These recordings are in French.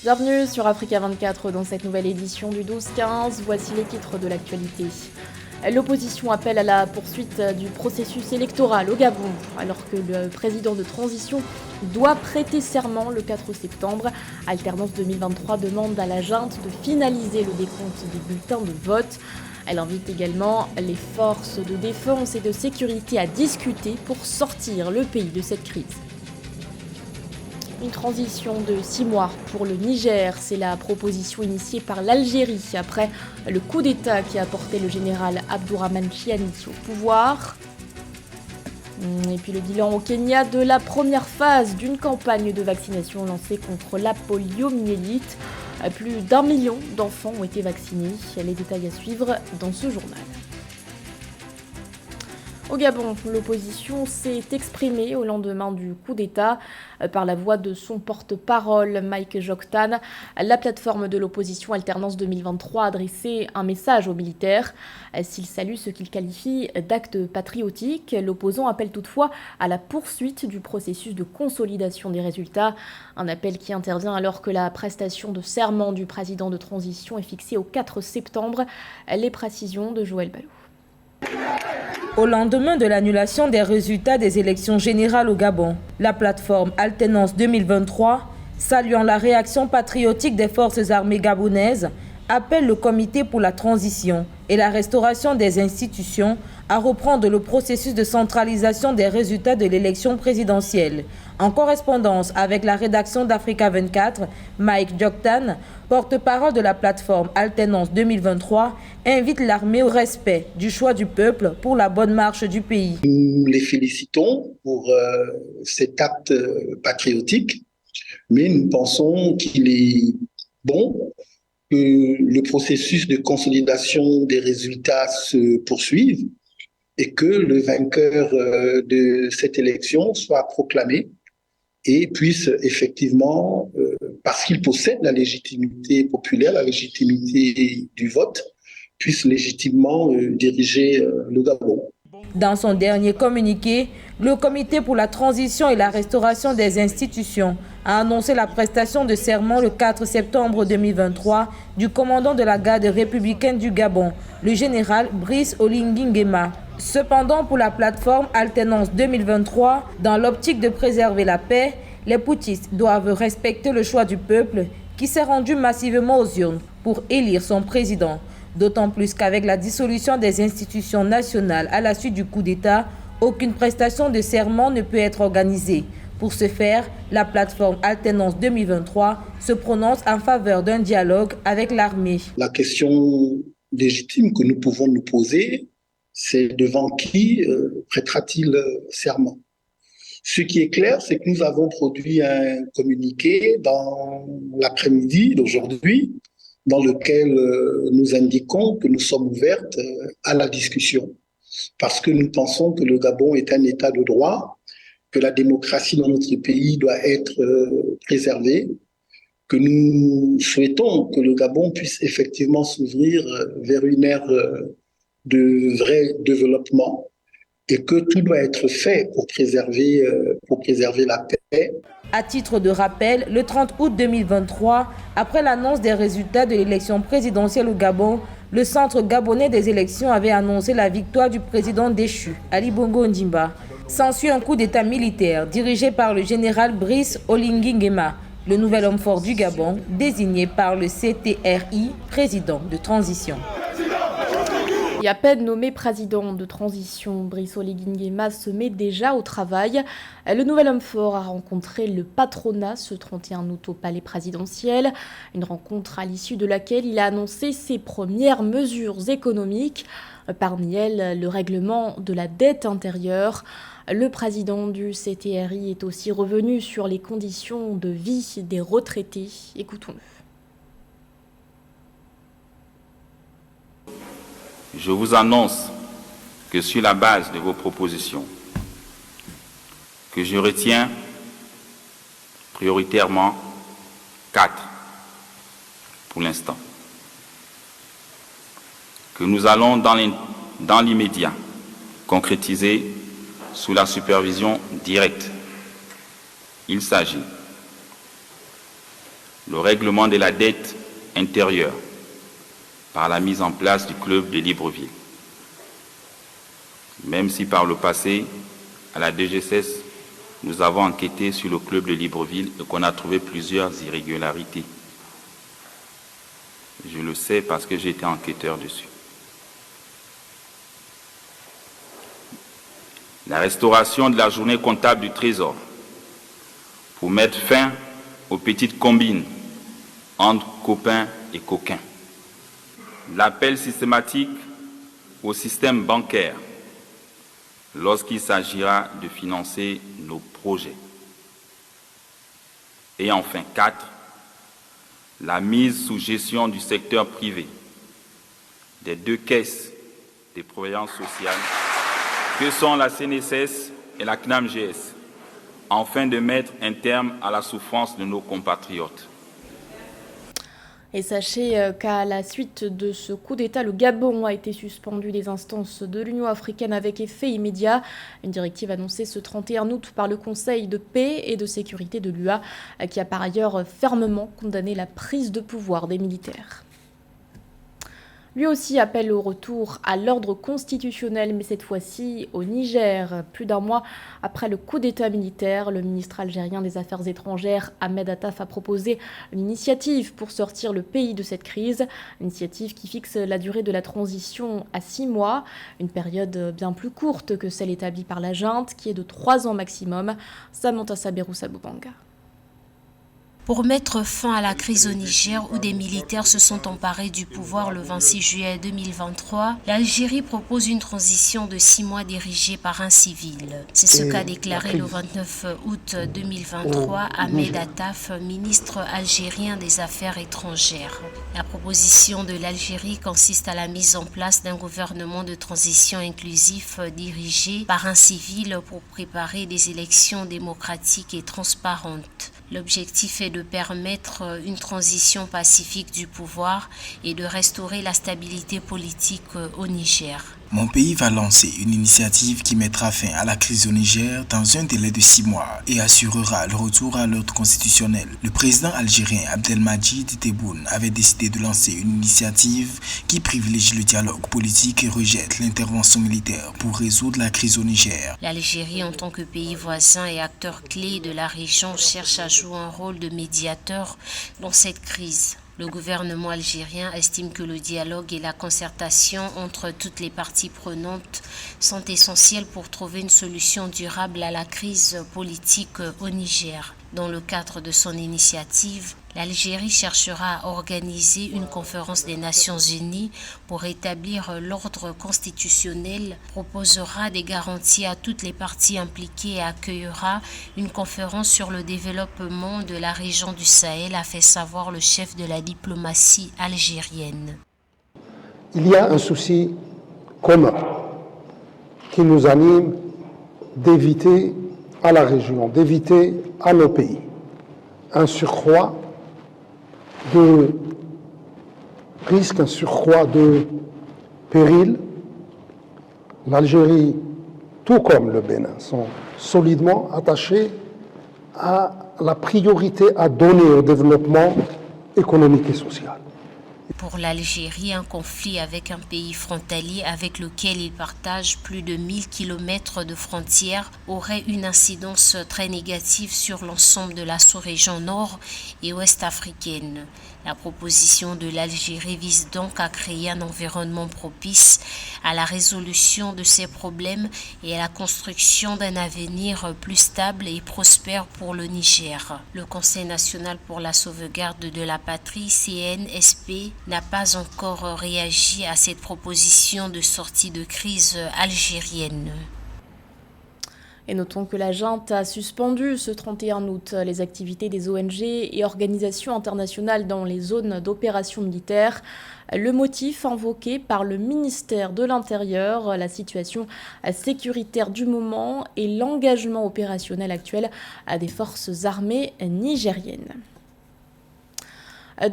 Bienvenue sur Africa 24 dans cette nouvelle édition du 12-15. Voici les titres de l'actualité. L'opposition appelle à la poursuite du processus électoral au Gabon, alors que le président de transition doit prêter serment le 4 septembre. Alternance 2023 demande à la junte de finaliser le décompte des bulletins de vote. Elle invite également les forces de défense et de sécurité à discuter pour sortir le pays de cette crise. Une transition de 6 mois pour le Niger, c'est la proposition initiée par l'Algérie après le coup d'État qui a porté le général Abdourahmane Chiani au pouvoir. Et puis le bilan au Kenya de la première phase d'une campagne de vaccination lancée contre la poliomyélite. Plus d'1 million d'enfants ont été vaccinés. Les détails à suivre dans ce journal. Au Gabon, l'opposition s'est exprimée au lendemain du coup d'État par la voix de son porte-parole, Mike Joktan. La plateforme de l'opposition Alternance 2023 a adressé un message aux militaires. S'il salue ce qu'il qualifie d'acte patriotique, l'opposant appelle toutefois à la poursuite du processus de consolidation des résultats. Un appel qui intervient alors que la prestation de serment du président de transition est fixée au 4 septembre. Les précisions de Joël Balou. Au lendemain de l'annulation des résultats des élections générales au Gabon, la plateforme Alternance 2023, saluant la réaction patriotique des forces armées gabonaises, appelle le comité pour la transition et la restauration des institutions à reprendre le processus de centralisation des résultats de l'élection présidentielle. En correspondance avec la rédaction d'Africa 24, Mike Joktan, porte-parole de la plateforme Alternance 2023, invite l'armée au respect du choix du peuple pour la bonne marche du pays. Nous les félicitons pour cet acte patriotique, mais nous pensons qu'il est bon que le processus de consolidation des résultats se poursuive et que le vainqueur de cette élection soit proclamé et puisse effectivement, parce qu'il possède la légitimité populaire, la légitimité du vote, puisse légitimement diriger le Gabon. Dans son dernier communiqué, le Comité pour la transition et la restauration des institutions a annoncé la prestation de serment le 4 septembre 2023 du commandant de la garde républicaine du Gabon, le général Brice Oligui Nguema. Cependant, pour la plateforme Alternance 2023, dans l'optique de préserver la paix, les putschistes doivent respecter le choix du peuple qui s'est rendu massivement aux urnes pour élire son président. D'autant plus qu'avec la dissolution des institutions nationales à la suite du coup d'État, aucune prestation de serment ne peut être organisée. Pour ce faire, la plateforme Alternance 2023 se prononce en faveur d'un dialogue avec l'armée. La question légitime que nous pouvons nous poser, c'est devant qui prêtera-t-il serment? Ce qui est clair, c'est que nous avons produit un communiqué dans l'après-midi d'aujourd'hui, dans lequel nous indiquons que nous sommes ouvertes à la discussion, parce que nous pensons que le Gabon est un État de droit, que la démocratie dans notre pays doit être préservée, que nous souhaitons que le Gabon puisse effectivement s'ouvrir vers une ère de vrai développement et que tout doit être fait pour préserver la paix. À titre de rappel, le 30 août 2023, après l'annonce des résultats de l'élection présidentielle au Gabon, le Centre gabonais des élections avait annoncé la victoire du président déchu, Ali Bongo Ondimba. S'ensuit un coup d'État militaire dirigé par le général Brice Oligui Nguema, le nouvel homme fort du Gabon, désigné par le CTRI, président de transition. Et à peine nommé président de transition, Brice Oligui Nguema se met déjà au travail. Le nouvel homme fort a rencontré le patronat ce 31 août au palais présidentiel. Une rencontre à l'issue de laquelle il a annoncé ses premières mesures économiques. Parmi elles, le règlement de la dette intérieure. Le président du CTRI est aussi revenu sur les conditions de vie des retraités. Écoutons-le. Je vous annonce que sur la base de vos propositions, que je retiens prioritairement 4 pour l'instant, que nous allons dans l'immédiat concrétiser sous la supervision directe. Il s'agit le règlement de la dette intérieure par la mise en place du club de Libreville. Même si par le passé, à la DGSS, nous avons enquêté sur le club de Libreville et qu'on a trouvé plusieurs irrégularités. Je le sais parce que j'ai été enquêteur dessus. La restauration de la journée comptable du Trésor pour mettre fin aux petites combines entre copains et coquins. L'appel systématique au système bancaire lorsqu'il s'agira de financer nos projets. Et enfin, 4, la mise sous gestion du secteur privé des 2 caisses de prévoyance sociale que sont la CNSS et la CNAMGS, afin de mettre un terme à la souffrance de nos compatriotes. Et sachez qu'à la suite de ce coup d'État, le Gabon a été suspendu des instances de l'Union africaine avec effet immédiat. Une directive annoncée ce 31 août par le Conseil de paix et de sécurité de l'UA, qui a par ailleurs fermement condamné la prise de pouvoir des militaires. Lui aussi appelle au retour à l'ordre constitutionnel, mais cette fois-ci au Niger. Plus d'un mois après le coup d'État militaire, le ministre algérien des Affaires étrangères, Ahmed Attaf, a proposé une initiative pour sortir le pays de cette crise. Une initiative qui fixe la durée de la transition à 6 mois, une période bien plus courte que celle établie par la junte, qui est de 3 ans maximum. Samantha Saberou Saboubanga. Pour mettre fin à la crise au Niger où des militaires se sont emparés du pouvoir le 26 juillet 2023, l'Algérie propose une transition de 6 mois dirigée par un civil. C'est ce qu'a déclaré le 29 août 2023 Ahmed Attaf, ministre algérien des Affaires étrangères. La proposition de l'Algérie consiste à la mise en place d'un gouvernement de transition inclusif dirigé par un civil pour préparer des élections démocratiques et transparentes. L'objectif est de permettre une transition pacifique du pouvoir et de restaurer la stabilité politique au Niger. Mon pays va lancer une initiative qui mettra fin à la crise au Niger dans un délai de 6 mois et assurera le retour à l'ordre constitutionnel. Le président algérien Abdelmadjid Tebboune avait décidé de lancer une initiative qui privilégie le dialogue politique et rejette l'intervention militaire pour résoudre la crise au Niger. L'Algérie, en tant que pays voisin et acteur clé de la région, cherche à jouer un rôle de médiateur dans cette crise. Le gouvernement algérien estime que le dialogue et la concertation entre toutes les parties prenantes sont essentiels pour trouver une solution durable à la crise politique au Niger. Dans le cadre de son initiative, l'Algérie cherchera à organiser une conférence des Nations Unies pour établir l'ordre constitutionnel, proposera des garanties à toutes les parties impliquées et accueillera une conférence sur le développement de la région du Sahel, a fait savoir le chef de la diplomatie algérienne. Il y a un souci commun qui nous anime d'éviter à la région, d'éviter à nos pays un surcroît de risques, un surcroît de périls. L'Algérie, tout comme le Bénin, sont solidement attachés à la priorité à donner au développement économique et social. Pour l'Algérie, un conflit avec un pays frontalier avec lequel il partage plus de 1000 km de frontières aurait une incidence très négative sur l'ensemble de la sous-région nord et ouest africaine. La proposition de l'Algérie vise donc à créer un environnement propice à la résolution de ces problèmes et à la construction d'un avenir plus stable et prospère pour le Niger. Le Conseil national pour la sauvegarde de la patrie, CNSP, n'a pas encore réagi à cette proposition de sortie de crise algérienne. Et notons que la junte a suspendu ce 31 août les activités des ONG et organisations internationales dans les zones d'opération militaire. Le motif invoqué par le ministère de l'Intérieur, la situation sécuritaire du moment et l'engagement opérationnel actuel des forces armées nigériennes.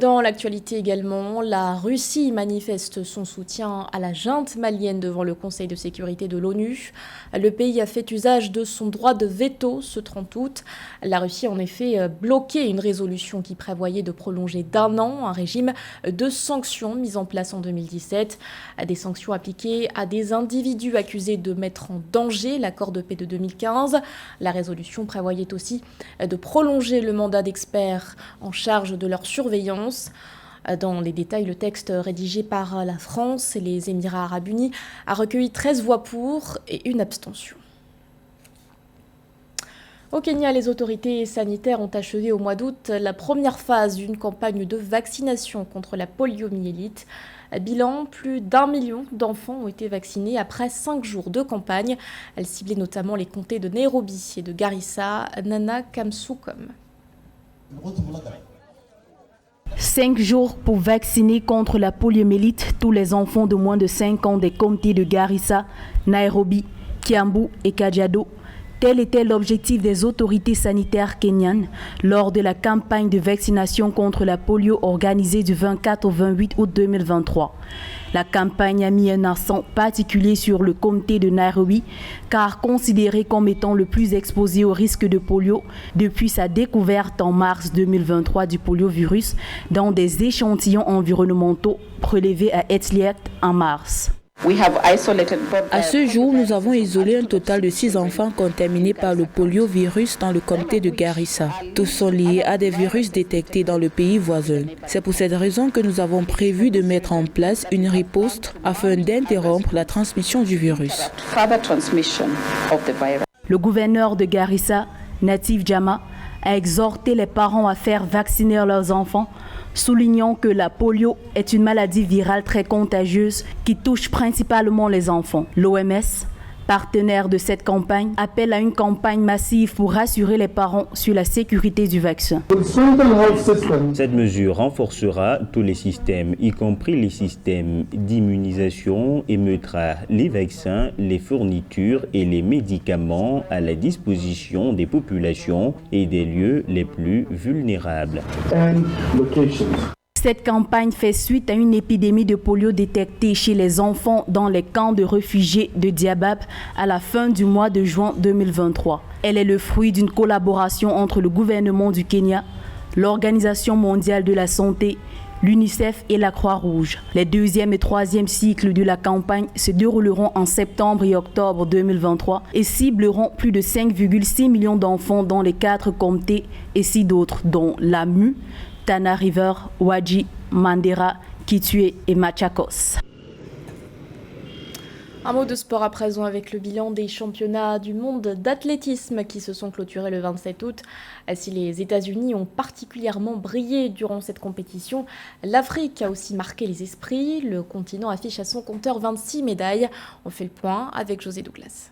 Dans l'actualité également, la Russie manifeste son soutien à la junte malienne devant le Conseil de sécurité de l'ONU. Le pays a fait usage de son droit de veto ce 30 août. La Russie a en effet bloqué une résolution qui prévoyait de prolonger d'1 an un régime de sanctions mis en place en 2017. Des sanctions appliquées à des individus accusés de mettre en danger l'accord de paix de 2015. La résolution prévoyait aussi de prolonger le mandat d'experts en charge de leur surveillance. Dans les détails, le texte rédigé par la France et les Émirats arabes unis a recueilli 13 voix pour et une abstention. Au Kenya, les autorités sanitaires ont achevé au mois d'août la première phase d'une campagne de vaccination contre la poliomyélite. Bilan, plus d'1 million d'enfants ont été vaccinés après 5 jours de campagne. Elle ciblait notamment les comtés de Nairobi et de Garissa. Nana Kamsukom. 5 jours pour vacciner contre la poliomyélite tous les enfants de moins de 5 ans des comtés de Garissa, Nairobi, Kiambu et Kajiado. Tel était l'objectif des autorités sanitaires kenyanes lors de la campagne de vaccination contre la polio organisée du 24 au 28 août 2023. La campagne a mis un accent particulier sur le comté de Nairobi, car considéré comme étant le plus exposé au risque de polio depuis sa découverte en mars 2023 du poliovirus dans des échantillons environnementaux prélevés à Etliet en mars. À ce jour, nous avons isolé un total de 6 enfants contaminés par le poliovirus dans le comté de Garissa. Tous sont liés à des virus détectés dans le pays voisin. C'est pour cette raison que nous avons prévu de mettre en place une riposte afin d'interrompre la transmission du virus. Le gouverneur de Garissa, Natif Jama, a exhorté les parents à faire vacciner leurs enfants, soulignant que la polio est une maladie virale très contagieuse qui touche principalement les enfants. L'OMS, partenaire de cette campagne, appelle à une campagne massive pour rassurer les parents sur la sécurité du vaccin. Cette mesure renforcera tous les systèmes, y compris les systèmes d'immunisation, et mettra les vaccins, les fournitures et les médicaments à la disposition des populations et des lieux les plus vulnérables. Cette campagne fait suite à une épidémie de polio détectée chez les enfants dans les camps de réfugiés de Diabab à la fin du mois de juin 2023. Elle est le fruit d'une collaboration entre le gouvernement du Kenya, l'Organisation mondiale de la santé, l'UNICEF et la Croix-Rouge. Les 2e et 3e cycles de la campagne se dérouleront en septembre et octobre 2023 et cibleront plus de 5,6 millions d'enfants dans les 4 comtés et 6 d'autres, dont Lamu, Tana River, Waji, Mandera, Kitwe et Machakos. Un mot de sport à présent avec le bilan des championnats du monde d'athlétisme qui se sont clôturés le 27 août. Si les États-Unis ont particulièrement brillé durant cette compétition, l'Afrique a aussi marqué les esprits. Le continent affiche à son compteur 26 médailles. On fait le point avec José Douglas.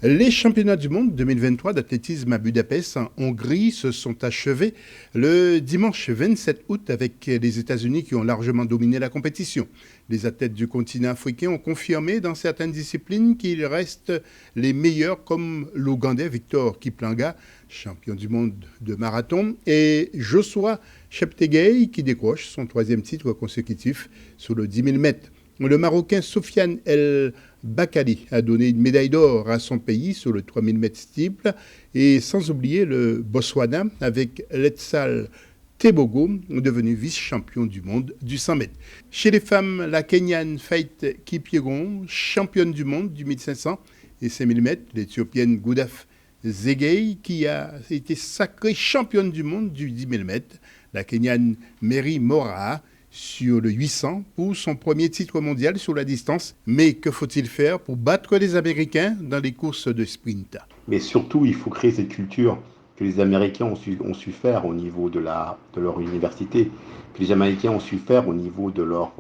Les championnats du monde 2023 d'athlétisme à Budapest en Hongrie se sont achevés le dimanche 27 août avec les États-Unis qui ont largement dominé la compétition. Les athlètes du continent africain ont confirmé dans certaines disciplines qu'ils restent les meilleurs, comme l'Ougandais Victor Kiplanga, champion du monde de marathon, et Joshua Cheptegei qui décroche son 3e titre consécutif sur le 10 000 mètres. Le Marocain Sofiane El Bakali a donné une médaille d'or à son pays sur le 3000 mètres steeple, et sans oublier le Botswana avec Letsal Tebogo, devenu vice-champion du monde du 100 mètres. Chez les femmes, la Kenyane Faith Kipyegon, championne du monde du 1500 et 5000 mètres, l'Éthiopienne Goudaf Zegei qui a été sacrée championne du monde du 10 000 mètres, la Kenyane Mary Moraa sur le 800 pour son premier titre mondial sur la distance. Mais que faut-il faire pour battre les Américains dans les courses de sprint? Mais surtout, il faut créer cette culture que les Américains ont su faire au niveau de leur université, que les Américains ont su faire au niveau de la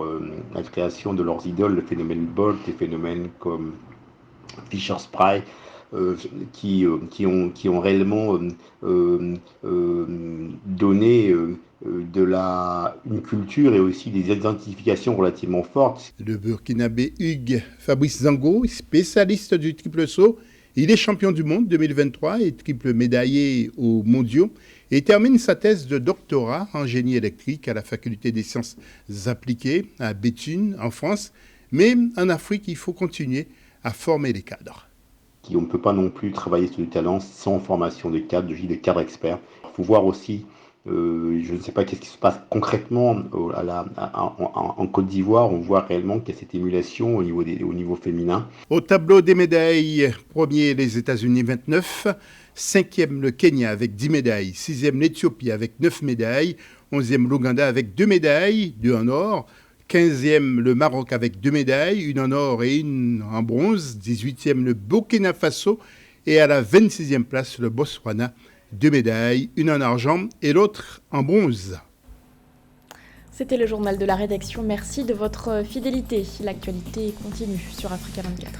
création de leurs idoles, le phénomène Bolt, des phénomènes comme Fisher-Price, qui ont réellement donné une culture et aussi des identifications relativement fortes. Le Burkinabé Hugues Fabrice Zango, spécialiste du triple saut, il est champion du monde 2023 et triple médaillé aux mondiaux. et termine sa thèse de doctorat en génie électrique à la faculté des sciences appliquées à Béthune, en France. Mais en Afrique, il faut continuer à former les cadres. On ne peut pas non plus travailler sur du talent sans formation de cadres, de cadres experts. Il faut voir aussi, je ne sais pas qu'est-ce qui se passe concrètement en Côte d'Ivoire. On voit réellement qu'il y a cette émulation au niveau féminin. Au tableau des médailles, premier les États-Unis 29, 5e le Kenya avec 10 médailles, 6e l'Éthiopie avec 9 médailles, 11e l'Ouganda avec 2 médailles, 2 en or, 15e le Maroc avec 2 médailles, 1 en or et 1 en bronze, 18e le Burkina Faso et à la 26e place le Botswana, 2 médailles, 1 en argent et l'autre en bronze. C'était le journal de la rédaction. Merci de votre fidélité. L'actualité continue sur Africa 24.